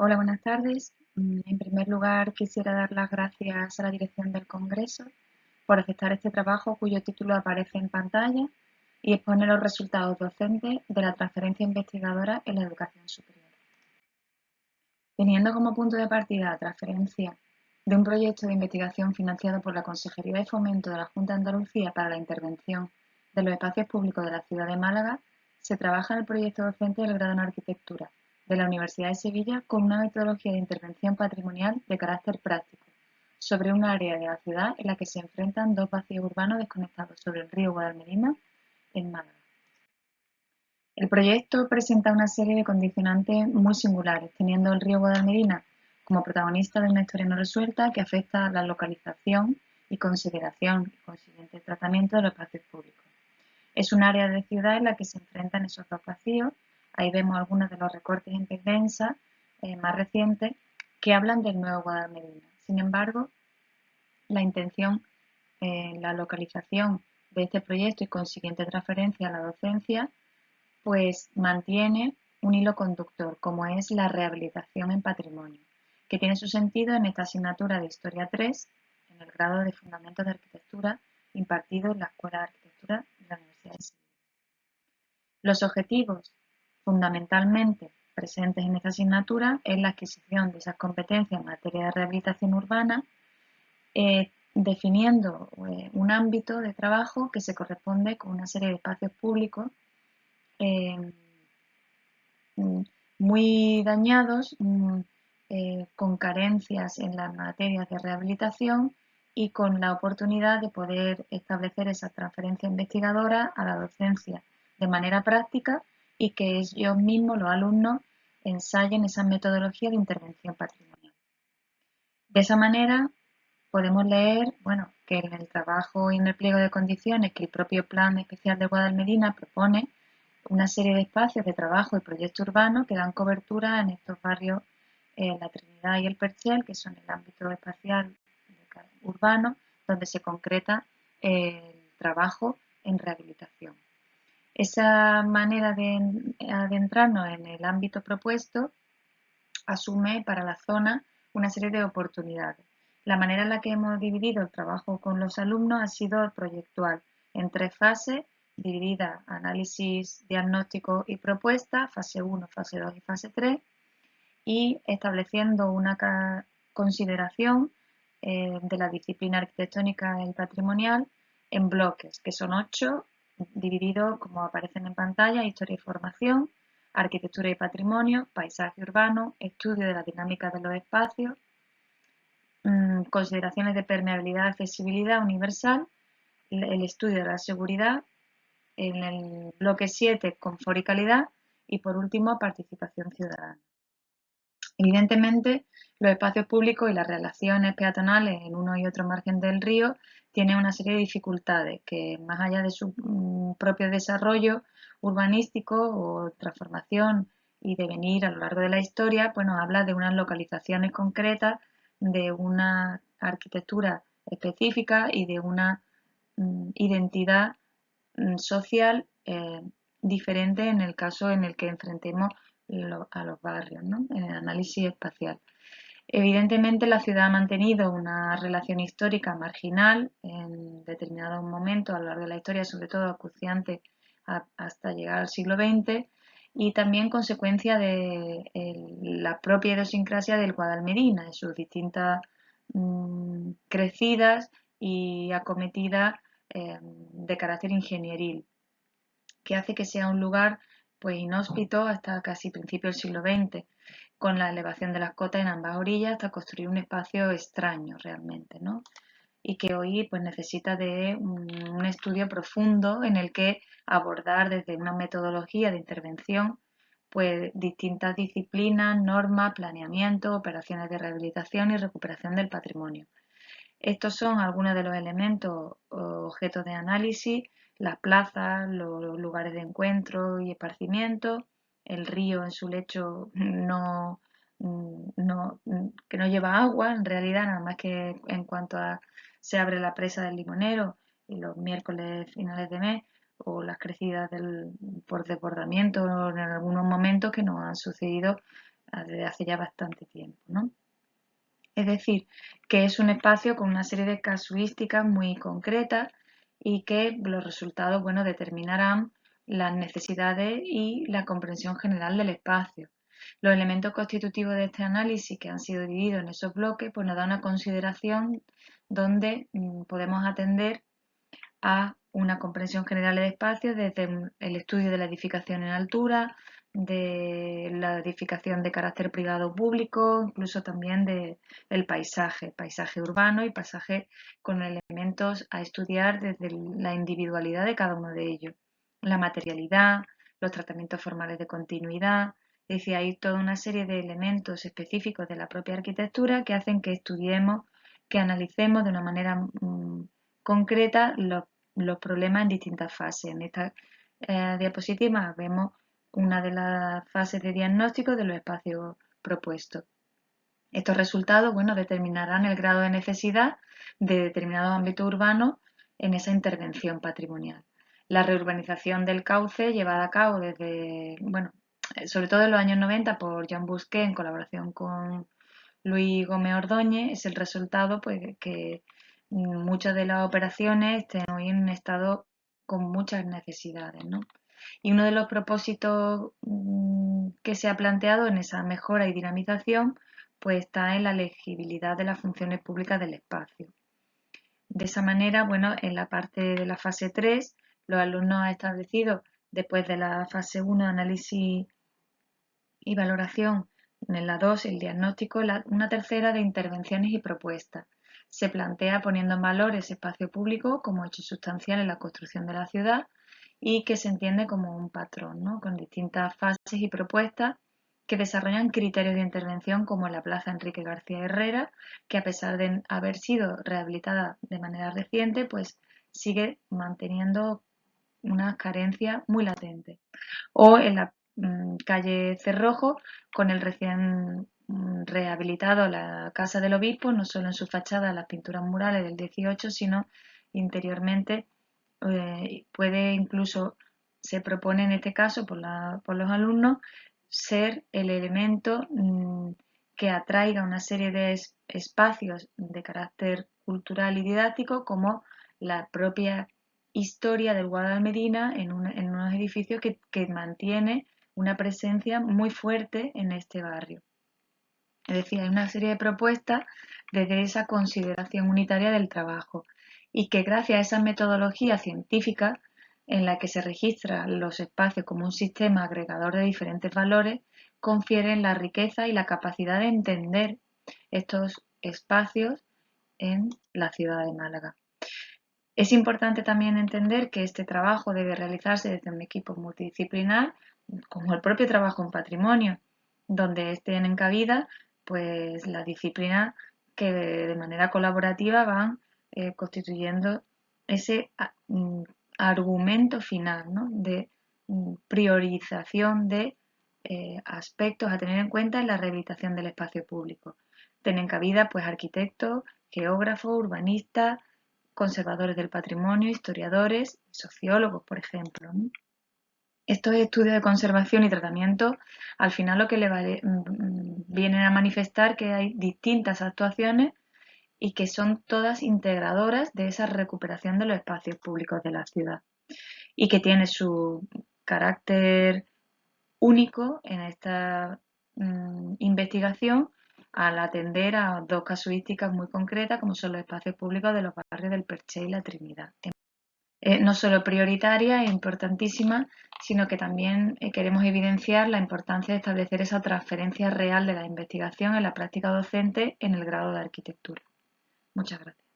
Hola, buenas tardes. En primer lugar, quisiera dar las gracias a la dirección del Congreso por aceptar este trabajo cuyo título aparece en pantalla y expone los resultados docentes de la transferencia investigadora en la educación superior. Teniendo como punto de partida la transferencia de un proyecto de investigación financiado por la Consejería de Fomento de la Junta de Andalucía para la intervención de los espacios públicos de la ciudad de Málaga, se trabaja en el proyecto docente del grado en Arquitectura de la Universidad de Sevilla con una metodología de intervención patrimonial de carácter práctico sobre un área de la ciudad en la que se enfrentan dos vacíos urbanos desconectados sobre el río Guadalmedina en Málaga. El proyecto presenta una serie de condicionantes muy singulares, teniendo el río Guadalmedina como protagonista de una historia no resuelta que afecta a la localización y consideración y consiguiente tratamiento de los espacios públicos. Es un área de ciudad en la que se enfrentan esos dos vacíos. Ahí vemos algunos de los recortes en prensa más recientes que hablan del nuevo Guadalmedina. Sin embargo, la intención en la localización de este proyecto y consiguiente transferencia a la docencia pues mantiene un hilo conductor, como es la rehabilitación en patrimonio, que tiene su sentido en esta asignatura de Historia 3, en el grado de Fundamentos de Arquitectura, impartido en la Escuela de Arquitectura de la Universidad de Sevilla. Los objetivos fundamentalmente presentes en esta asignatura es la adquisición de esas competencias en materia de rehabilitación urbana, definiendo un ámbito de trabajo que se corresponde con una serie de espacios públicos eh, muy dañados, con carencias en las materias de rehabilitación y con la oportunidad de poder establecer esa transferencia investigadora a la docencia de manera práctica y que ellos mismos, los alumnos, ensayen esa metodología de intervención patrimonial. De esa manera podemos leer, bueno, que en el trabajo y en el pliego de condiciones que el propio Plan Especial de Guadalmedina propone, una serie de espacios de trabajo y proyecto urbano que dan cobertura en estos barrios, La Trinidad y el Perchel, que son el ámbito espacial urbano, donde se concreta el trabajo en rehabilitación. Esa manera de adentrarnos en el ámbito propuesto asume para la zona una serie de oportunidades. La manera en la que hemos dividido el trabajo con los alumnos ha sido proyectual, en tres fases, dividida análisis, diagnóstico y propuesta, fase 1, fase 2 y fase 3, y estableciendo una consideración de la disciplina arquitectónica y patrimonial en bloques, que son 8, divididos como aparecen en pantalla: historia y formación, arquitectura y patrimonio, paisaje urbano, estudio de la dinámica de los espacios, consideraciones de permeabilidad, accesibilidad universal, el estudio de la seguridad, en el bloque 7, confort y calidad, y por último, participación ciudadana. Evidentemente, los espacios públicos y las relaciones peatonales en uno y otro margen del río tienen una serie de dificultades que, más allá de su propio desarrollo urbanístico o transformación y devenir a lo largo de la historia, pues nos habla de unas localizaciones concretas, de una arquitectura específica y de una identidad social diferente en el caso en el que enfrentemos a los barrios, ¿no? En el análisis espacial. Evidentemente, la ciudad ha mantenido una relación histórica marginal en determinados momentos a lo largo de la historia, sobre todo acuciante hasta llegar al siglo XX, y también consecuencia de la propia idiosincrasia del Guadalmedina, en sus distintas crecidas y acometidas de carácter ingenieril, que hace que sea un lugar pues inhóspito hasta casi principios del siglo XX, con la elevación de las cotas en ambas orillas hasta construir un espacio extraño realmente, ¿no? Y que hoy pues necesita de un estudio profundo en el que abordar desde una metodología de intervención pues distintas disciplinas, normas, planeamiento, operaciones de rehabilitación y recuperación del patrimonio. Estos son algunos de los elementos objetos de análisis: las plazas, los lugares de encuentro y esparcimiento, el río en su lecho que no lleva agua, en realidad, nada más que en cuanto a se abre la presa del Limonero y los miércoles finales de mes, o las crecidas por desbordamiento en algunos momentos que nos han sucedido desde hace ya bastante tiempo, ¿no? Es decir, que es un espacio con una serie de casuísticas muy concretas y que los resultados, bueno, determinarán las necesidades y la comprensión general del espacio. Los elementos constitutivos de este análisis, que han sido divididos en esos bloques, pues nos da una consideración donde podemos atender a una comprensión general del espacio desde el estudio de la edificación en altura, de la edificación de carácter privado o público, incluso también del paisaje urbano y paisaje con elementos a estudiar desde la individualidad de cada uno de ellos, la materialidad, los tratamientos formales de continuidad. Es decir, hay toda una serie de elementos específicos de la propia arquitectura que hacen que estudiemos, que analicemos de una manera concreta los problemas en distintas fases. En esta diapositiva vemos una de las fases de diagnóstico de los espacios propuestos. Estos resultados, bueno, determinarán el grado de necesidad de determinados ámbitos urbanos en esa intervención patrimonial. La reurbanización del cauce, llevada a cabo desde, bueno, sobre todo en los años 90 por Jean Busquet en colaboración con Luis Gómez Ordóñez, es el resultado pues, que muchas de las operaciones estén hoy en un estado con muchas necesidades, ¿no? Y uno de los propósitos que se ha planteado en esa mejora y dinamización pues está en la legibilidad de las funciones públicas del espacio. De esa manera, bueno, en la parte de la fase 3, los alumnos han establecido, después de la fase 1, análisis y valoración, en la 2, el diagnóstico, una tercera de intervenciones y propuestas. Se plantea poniendo en valor ese espacio público como hecho sustancial en la construcción de la ciudad y que se entiende como un patrón, ¿no? Con distintas fases y propuestas que desarrollan criterios de intervención como la Plaza Enrique García Herrera, que a pesar de haber sido rehabilitada de manera reciente, pues sigue manteniendo unas carencias muy latentes. O en la calle Cerrojo, con el recién rehabilitado la Casa del Obispo, no solo en su fachada las pinturas murales del 18, sino interiormente puede incluso, se propone en este caso por los alumnos, ser el elemento que atraiga una serie de espacios de carácter cultural y didáctico como la propia historia del Guadalmedina en unos edificios que mantiene una presencia muy fuerte en este barrio. Es decir, hay una serie de propuestas desde esa consideración unitaria del trabajo y que gracias a esa metodología científica en la que se registran los espacios como un sistema agregador de diferentes valores, confieren la riqueza y la capacidad de entender estos espacios en la ciudad de Málaga. Es importante también entender que este trabajo debe realizarse desde un equipo multidisciplinar, como el propio trabajo en patrimonio, donde estén en cabida pues las disciplinas que de manera colaborativa van constituyendo ese argumento final, ¿no? De priorización de aspectos a tener en cuenta en la rehabilitación del espacio público. Tienen cabida pues arquitectos, geógrafos, urbanistas, conservadores del patrimonio, historiadores, sociólogos, por ejemplo, ¿no? Estos estudios de conservación y tratamiento, al final lo que vienen a manifestar que hay distintas actuaciones y que son todas integradoras de esa recuperación de los espacios públicos de la ciudad y que tiene su carácter único en esta investigación al atender a dos casuísticas muy concretas como son los espacios públicos de los barrios del Perché y la Trinidad. No solo prioritaria e importantísima, sino que también queremos evidenciar la importancia de establecer esa transferencia real de la investigación en la práctica docente en el grado de arquitectura. Muchas gracias.